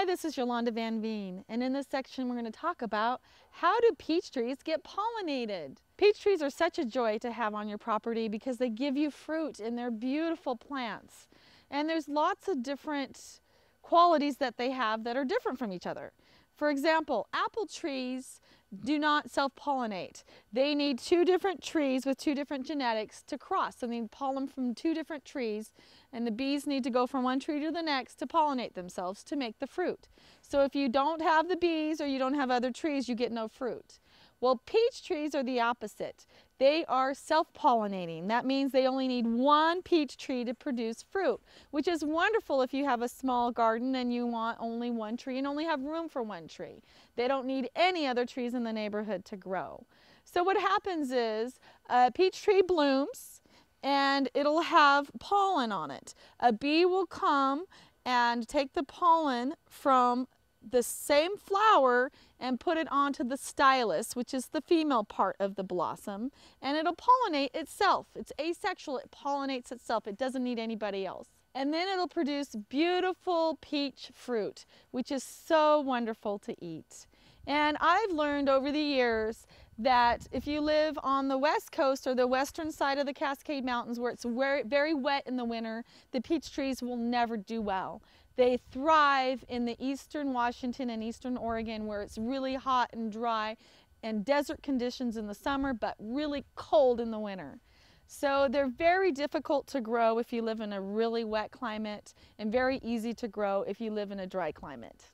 Hi, this is Yolanda Vanveen, and in this section we're going to talk about how do peach trees get pollinated. Peach trees are such a joy to have on your property because they give you fruit and they're beautiful plants. And there's lots of different qualities that they have that are different from each other. For example, apple trees do not self-pollinate. They need two different trees with two different genetics to cross. So they need pollen from two different trees, and the bees need to go from one tree to the next to pollinate themselves to make the fruit. So if you don't have the bees or you don't have other trees, you get no fruit. Well, peach trees are the opposite. They are self-pollinating. That means they only need one peach tree to produce fruit, which is wonderful if you have a small garden and you want only one tree and only have room for one tree. They don't need any other trees in the neighborhood to grow. So what happens is a peach tree blooms and it'll have pollen on it. A bee will come and take the pollen from the same flower and put it onto the stylus, which is the female part of the blossom, and it'll pollinate itself. It's asexual, it pollinates itself. It doesn't need anybody else. And then it'll produce beautiful peach fruit, which is so wonderful to eat. And I've learned over the years that if you live on the west coast or the western side of the Cascade Mountains where it's very wet in the winter, the peach trees will never do well. They thrive in the eastern Washington and eastern Oregon where it's really hot and dry and desert conditions in the summer, but really cold in the winter. So they're very difficult to grow if you live in a really wet climate and very easy to grow if you live in a dry climate.